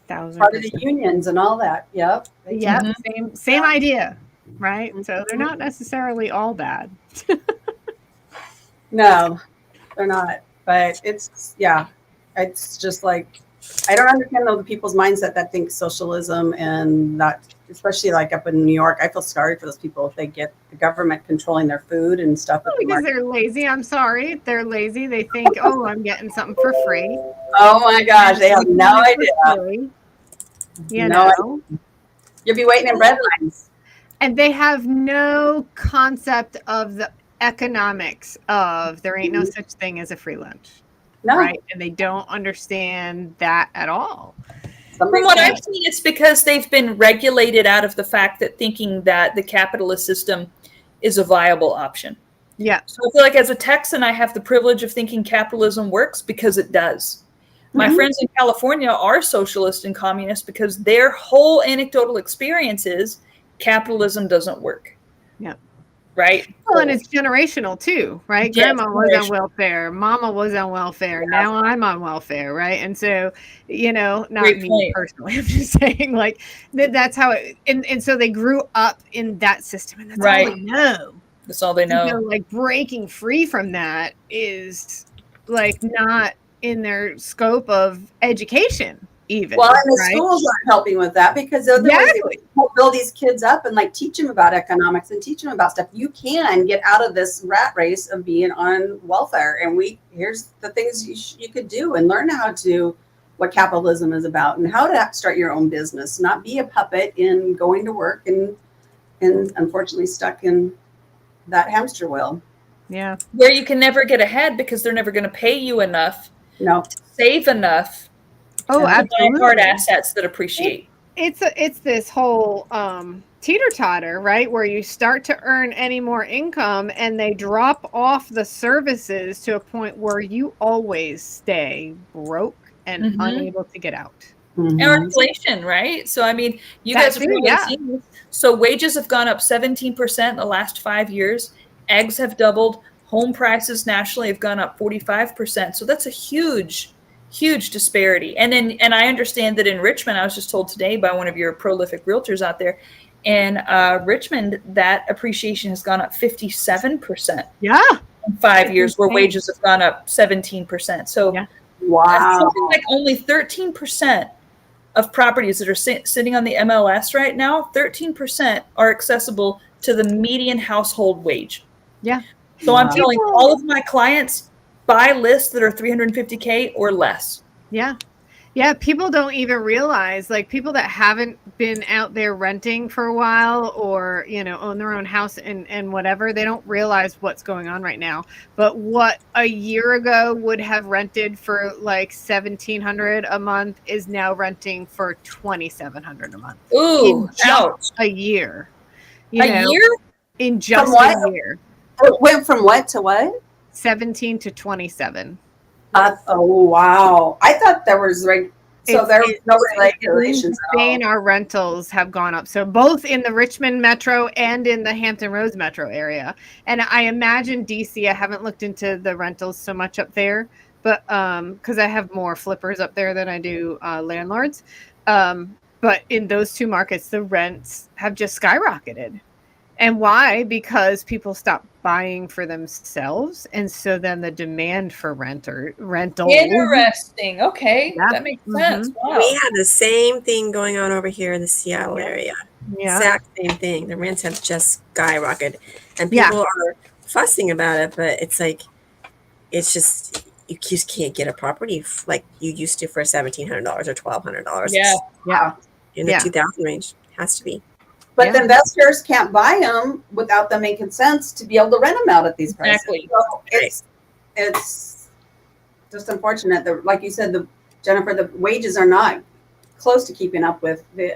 Part of the unions and all that. Yep. Yep. Same idea. Right. So they're not necessarily all bad. No, they're not. But it's just like, I don't understand the people's mindset that think socialism and that, especially like up in New York, I feel sorry for those people if they get the government controlling their food and stuff. Because they're lazy. I'm sorry. They're lazy. They think, I'm getting something for free. Oh my gosh. They have no idea. You'll be waiting in bread lines. And they have no concept of the economics of there ain't no such thing as a free lunch. No. Right. And they don't understand that at all. From what I've seen, it's because they've been regulated out of the fact that thinking that the capitalist system is a viable option. Yeah. So I feel like as a Texan, I have the privilege of thinking capitalism works because it does. My friends in California are socialist and communist because their whole anecdotal experience is capitalism doesn't work. Yeah. Right. Well, and it's generational too, right? Yeah, Grandma was on welfare. Mama was on welfare. Yeah. Now I'm on welfare, right? And so, not Great me point. Personally, I'm just saying like that's how it, and so they grew up in that system, and that's all they know. That's all they know. Like breaking free from that is like not in their scope of education. Even and the schools aren't helping with that because otherwise they build these kids up and like teach them about economics and teach them about stuff. You can get out of this rat race of being on welfare, and here's the things you could do and learn what capitalism is about and how to start your own business, not be a puppet in going to work and unfortunately stuck in that hamster wheel. Yeah, where you can never get ahead because they're never going to pay you enough. No, save enough. Absolutely. Hard assets that appreciate. It's this whole teeter-totter, right? Where you start to earn any more income and they drop off the services to a point where you always stay broke and unable to get out. And inflation, right? So, I mean, you guys have probably seen this. So wages have gone up 17% in the last 5 years. Eggs have doubled. Home prices nationally have gone up 45%. So that's a huge disparity. And I understand that in Richmond, I was just told today by one of your prolific realtors out there, in Richmond, that appreciation has gone up 57%. Yeah. in 5 years, where insane. wages have gone up 17%. So Yeah. Wow. something like only 13% of properties that are sitting on the MLS right now, 13% are accessible to the median household wage. Yeah. So I'm telling People- all of my clients, buy lists that are 350K or less. Yeah. Yeah, people don't even realize, like people that haven't been out there renting for a while or, you know, own their own house and whatever, they don't realize what's going on right now. But what a year ago would have rented for like $1,700 a month is now renting for $2,700 a month. Ooh, in just ouch. a year. A year? In just what? a year. It went from what to what? 17 to 27. Oh wow! I thought there was so there was no regulations at all. Insane. Our rentals have gone up. So both in the Richmond metro and in the Hampton Roads metro area. And I imagine DC, I haven't looked into the rentals so much up there, but because I have more flippers up there than I do landlords. But in those two markets, the rents have just skyrocketed. And why? Because people stop buying for themselves, and so then the demand for rental. Interesting. Okay, Yeah. that makes sense. Wow. We have the same thing going on over here in the Seattle area. Yeah. Exact same thing. The rents have just skyrocketed, and Yeah. people are fussing about it. But it's like, it's just you just can't get a property like you used to for $1,700 or $1,200. Yeah. Yeah. In the Yeah. 2000 range has to be. But Yeah. the investors can't buy them without them making sense to be able to rent them out at these prices. Exactly. So it's just unfortunate that, like you said, Jennifer, the wages are not close to keeping up with the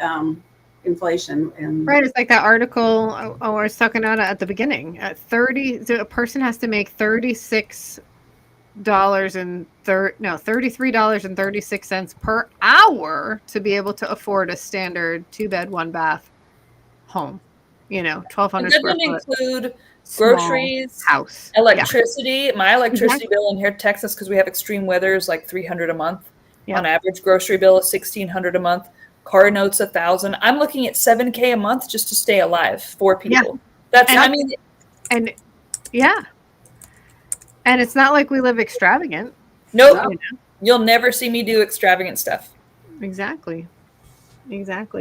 inflation. And Right. It's like that article I was talking about at the beginning. At 30, so a person has to make $33.36 per hour to be able to afford a standard 2-bed, 1-bath home. You know, 1,200 And that square doesn't foot include small groceries, house. electricity. My electricity Exactly. bill in here in Texas, because we have extreme weather, is like $300 a month. Yeah. On average, grocery bill is $1,600 a month. Car notes $1,000. I'm looking at $7K a month just to stay alive for people. That's And- I mean, And yeah. And it's not like we live extravagant. nope. You know? You'll never see me do extravagant stuff. Exactly.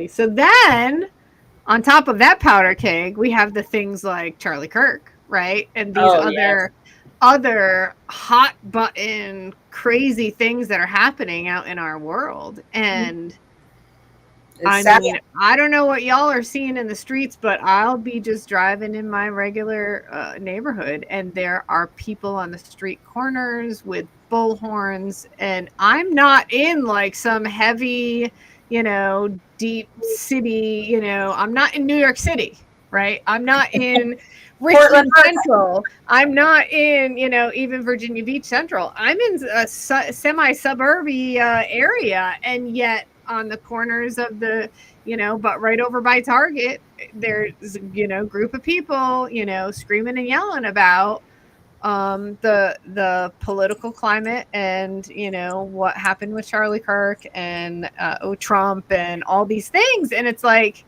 So then, on top of that powder keg, we have the things like Charlie Kirk, right? And these other hot button crazy things that are happening out in our world. And I mean, I don't know what y'all are seeing in the streets, but I'll be just driving in my regular neighborhood, and there are people on the street corners with bullhorns, and I'm not in like some heavy, you know, deep city, you know, I'm not in New York City, right? I'm not in Richmond Central. I'm not in, you know, even Virginia Beach Central. I'm in a semi-suburban area, and yet on the corners of the, you know, but right over by Target, there's, you know, group of people, you know, screaming and yelling about the political climate and, you know, what happened with Charlie Kirk and Trump and all these things. And it's like,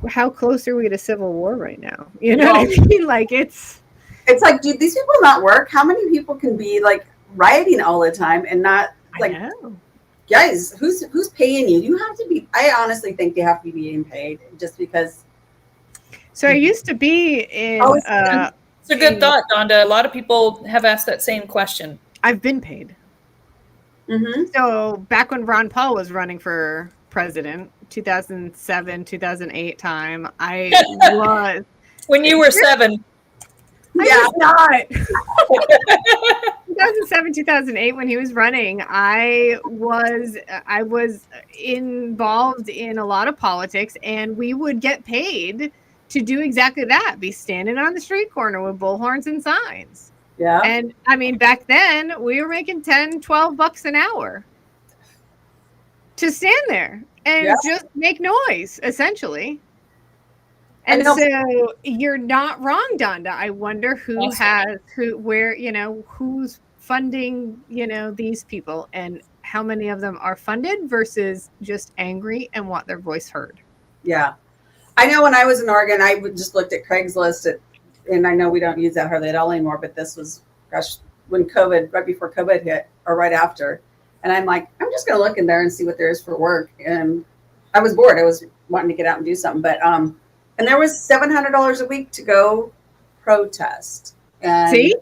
how close are we to civil war right now? You know what I mean? Like it's like, do these people not work? How many people can be like rioting all the time and not like, guys, who's paying you? You have to be, I honestly think they have to be being paid just because. So I used to be in it's a good thought, Donda. A lot of people have asked that same question. I've been paid. Mm-hmm. So back when Ron Paul was running for president, 2007, 2008 time, I was. When you were 7. I was not. 2007, 2008, when he was running, I was involved in a lot of politics, and we would get paid to do exactly that, be standing on the street corner with bullhorns and signs. Yeah. And I mean, back then we were making $10-12 an hour to stand there and just make noise, essentially. And so you're not wrong, Donda. I wonder where, you know, who's funding, you know, these people, and how many of them are funded versus just angry and want their voice heard. Yeah. I know when I was in Oregon, I just looked at Craigslist and I know we don't use that hardly at all anymore, but this was, gosh, when COVID, right before COVID hit or right after. And I'm like, I'm just going to look in there and see what there is for work. And I was bored. I was wanting to get out and do something, but, and there was $700 a week to go protest. And See?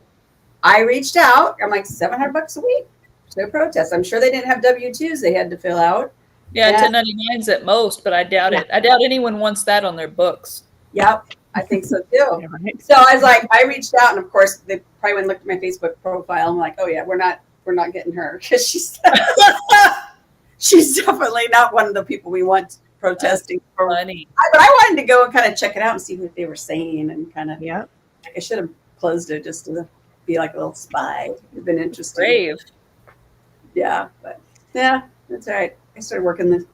I reached out. I'm like, $700 a week to go protest. I'm sure they didn't have W-2s they had to fill out. Yeah, 1099s at most, but I doubt it. I doubt anyone wants that on their books. Yep, I think so too. Yeah, right. So I was like, I reached out, and of course they probably went and looked at my Facebook profile. I'm like, oh yeah, we're not getting her because she's definitely not one of the people we want protesting. Funny. But I wanted to go and kind of check it out and see what they were saying, and kind of. Yeah. I should have closed it just to be like a little spy. It'd been interesting. Brave. Yeah, but yeah, that's all right. I started working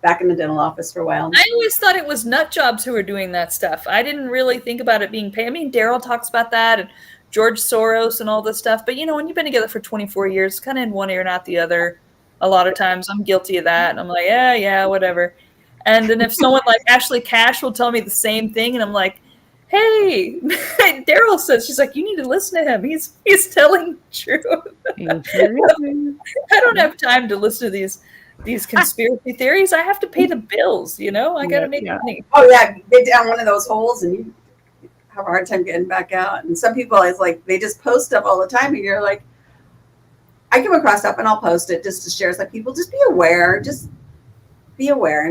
back in the dental office for a while. I always thought it was nut jobs who were doing that stuff. I didn't really think about it being paid. I mean, Daryl talks about that and George Soros and all this stuff. But, when you've been together for 24 years, kind of in one ear, not the other, a lot of times I'm guilty of that. And I'm like, yeah, whatever. And then if someone like Ashley Cash will tell me the same thing, and I'm like, hey, Daryl says, she's like, you need to listen to him. He's telling the truth. I don't have time to listen to these conspiracy theories. I have to pay the bills, I got to make money. Oh yeah, get down one of those holes and you have a hard time getting back out. And some people, it's like they just post stuff all the time, and you're like, I come across stuff and I'll post it just to share. It's like, people just be aware, and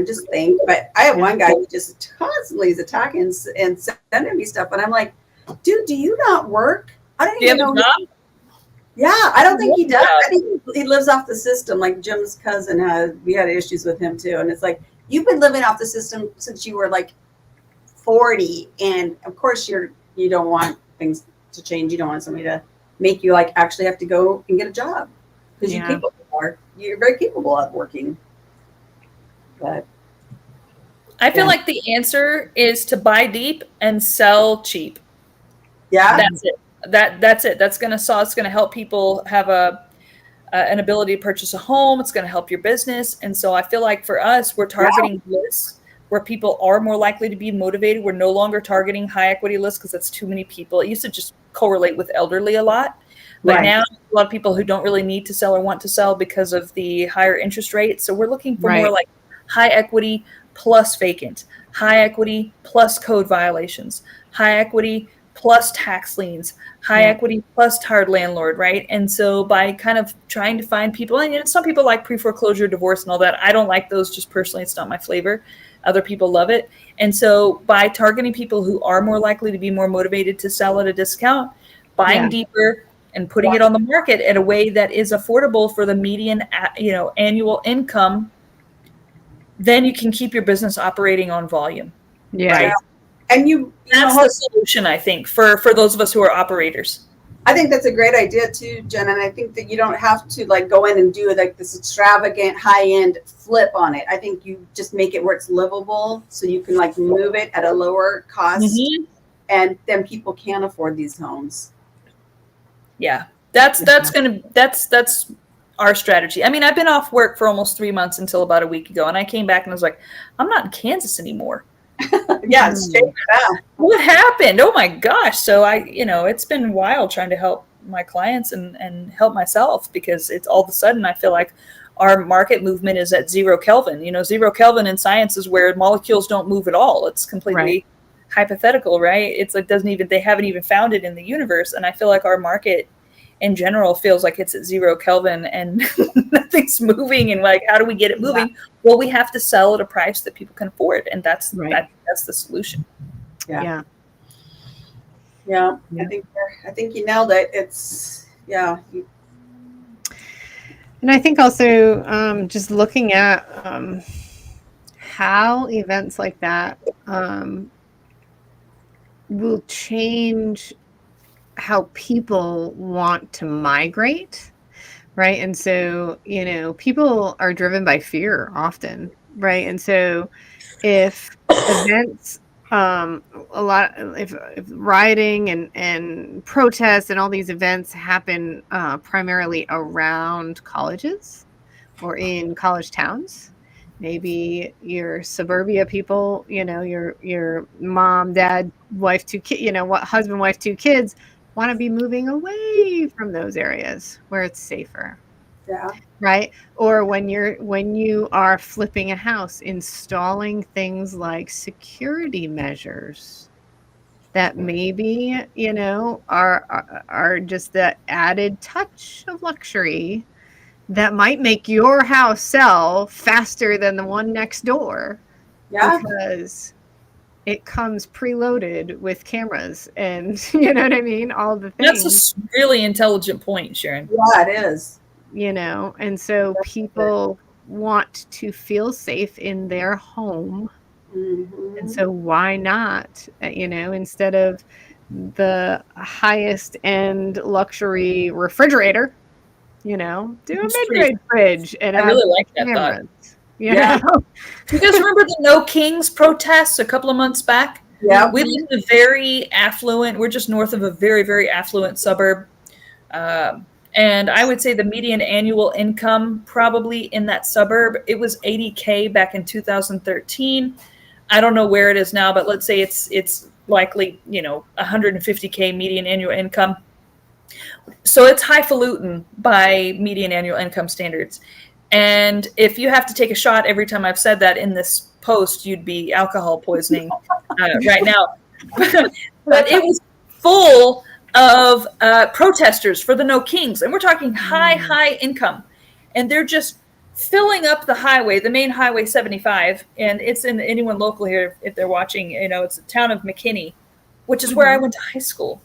just think. But I have one guy who just constantly is attacking and sending me stuff, and I'm like, dude, do you not work? I don't even know. Yeah, I don't think he does. I think he lives off the system. Like Jim's cousin we had issues with him too. And it's like, you've been living off the system since you were like 40. And of course you don't want things to change. You don't want somebody to make you like actually have to go and get a job because you're very capable of working. But I feel like the answer is to buy deep and sell cheap. Yeah. That's it. That's it. That's going to help people have an ability to purchase a home. It's going to help your business. And so I feel like for us, we're targeting lists where people are more likely to be motivated. We're no longer targeting high equity lists because that's too many people. It used to just correlate with elderly a lot. But now a lot of people who don't really need to sell or want to sell because of the higher interest rate. So we're looking for more like high equity plus vacant, high equity plus code violations, high equity plus tax liens, high equity plus tired landlord, right? And so by kind of trying to find people, and some people like pre-foreclosure, divorce, and all that. I don't like those just personally. It's not my flavor. Other people love it. And so by targeting people who are more likely to be more motivated to sell at a discount, buying deeper and putting it on the market in a way that is affordable for the median, annual income, then you can keep your business operating on volume. Yeah. Right? And that's the solution, I think, for those of us who are operators. I think that's a great idea too, Jen. And I think that you don't have to like go in and do like this extravagant high-end flip on it. I think you just make it where it's livable, so you can like move it at a lower cost, and then people can afford these homes. Yeah, that's our strategy. I mean, I've been off work for almost 3 months until about a week ago, and I came back and I was like, I'm not in Kansas anymore. Yeah, it's changed now. What happened? Oh my gosh. So it's been wild trying to help my clients and help myself, because it's all of a sudden I feel like our market movement is at 0 Kelvin. 0 Kelvin in science is where molecules don't move at all. It's completely hypothetical, right? It's like they haven't even found it in the universe. And I feel like our market in general feels like it's at 0 Kelvin and nothing's moving. And like, how do we get it moving? Well, we have to sell at a price that people can afford. And that's the solution. Yeah. I think you nailed it. It's And I think also just looking at how events like that will change how people want to migrate, right? And so, people are driven by fear often, right? And so if events, if rioting and protests and all these events happen primarily around colleges or in college towns, Maybe your suburbia people, your mom, dad, wife, two kids, what husband, wife, two kids want to be moving away from those areas where it's safer. Yeah. Right? Or when you are flipping a house, installing things like security measures that maybe, are just the added touch of luxury that might make your house sell faster than the one next door. Yeah. Because it comes preloaded with cameras and you know what I mean? All the things. That's a really intelligent point, Sharon. Yeah, it is. And so people want to feel safe in their home. Mm-hmm. And so why not, instead of the highest end luxury refrigerator, do a mid-grade fridge and I really like that cameras. thought. Yeah. Do you guys remember the No Kings protests a couple of months back? Yeah. We live in a very affluent, we're just north of a very, very affluent suburb. And I would say the median annual income probably in that suburb, it was $80K back in 2013. I don't know where it is now, but let's say it's likely, $150K median annual income. So it's highfalutin by median annual income standards. And if you have to take a shot every time I've said that in this post, you'd be alcohol poisoning right now. But it was full of protesters for the No Kings. And we're talking high income. And they're just filling up the highway, the main highway 75. And it's in anyone local here, if they're watching, it's the town of McKinney, which is where I went to high school.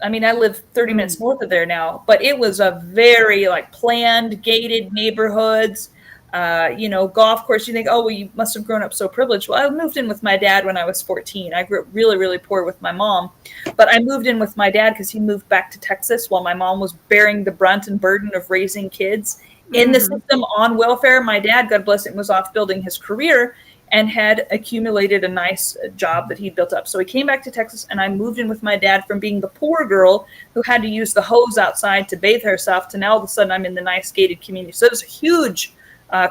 I mean, I live 30 minutes north of there now, but it was a very planned, gated neighborhoods, golf course. You think, oh, well, you must have grown up so privileged. Well, I moved in with my dad when I was 14. I grew up really, really poor with my mom, but I moved in with my dad because he moved back to Texas while my mom was bearing the brunt and burden of raising kids in the system on welfare. My dad, God bless him, was off building his career and had accumulated a nice job that he'd built up. So he came back to Texas, and I moved in with my dad from being the poor girl who had to use the hose outside to bathe herself to now all of a sudden I'm in the nice gated community. So it was a huge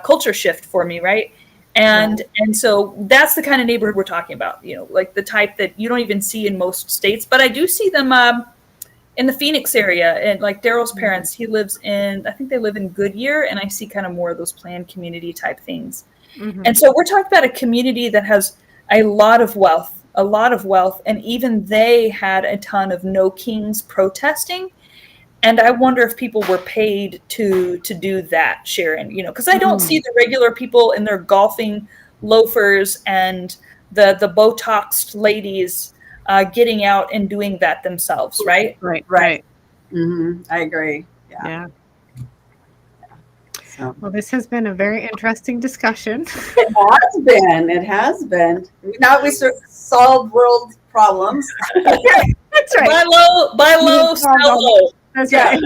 culture shift for me, right? And so that's the kind of neighborhood we're talking about, like the type that you don't even see in most states. But I do see them in the Phoenix area. And like Daryl's parents, he lives I think they live in Goodyear, and I see kind of more of those planned community type things. And so we're talking about a community that has a lot of wealth, and even they had a ton of No Kings protesting. And I wonder if people were paid to do that, Sharon, because I don't see the regular people in their golfing loafers and the Botoxed ladies getting out and doing that themselves, right? Right. Mm-hmm. I agree. Yeah. Well, this has been a very interesting discussion. It has been. Now we solve world problems. That's right. Buy low, sell low. That's right.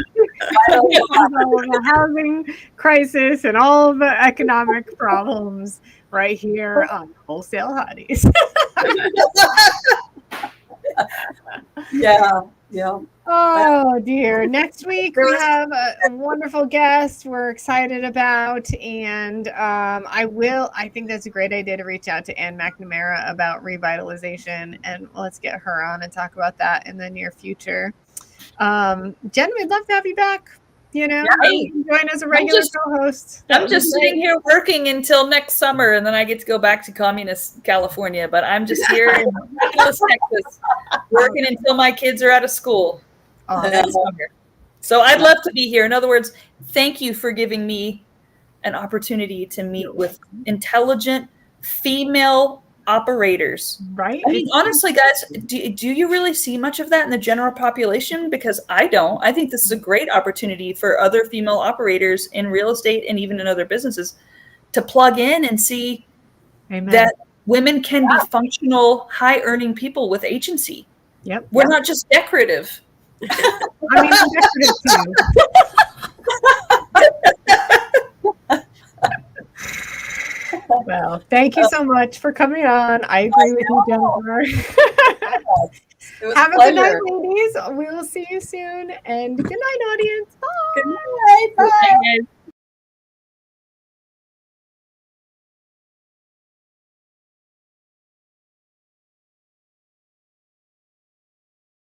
The housing crisis and all the economic problems right here on Wholesale Hotties. Yeah. Oh dear. Next week we have a wonderful guest we're excited about, and I think that's a great idea to reach out to Ann McNamara about revitalization, and let's get her on and talk about that in the near future. Jen, we'd love to have you back. Join as a regular co-host. I'm just sitting here working until next summer, and then I get to go back to communist California. But I'm just here in Texas, working until my kids are out of school. Next summer. So I'd love to be here. In other words, thank you for giving me an opportunity to meet with intelligent female operators. Right. I mean, honestly, guys, do you really see much of that in the general population? Because I don't. I think this is a great opportunity for other female operators in real estate and even in other businesses to plug in and see that women can be functional, high-earning people with agency. Yep. We're not just decorative. I mean, I'm decorative too. Well, thank you so much for coming on. I agree with you, Jennifer. Have a good night, ladies. We will see you soon. And good night, audience. Bye. Good night. Bye.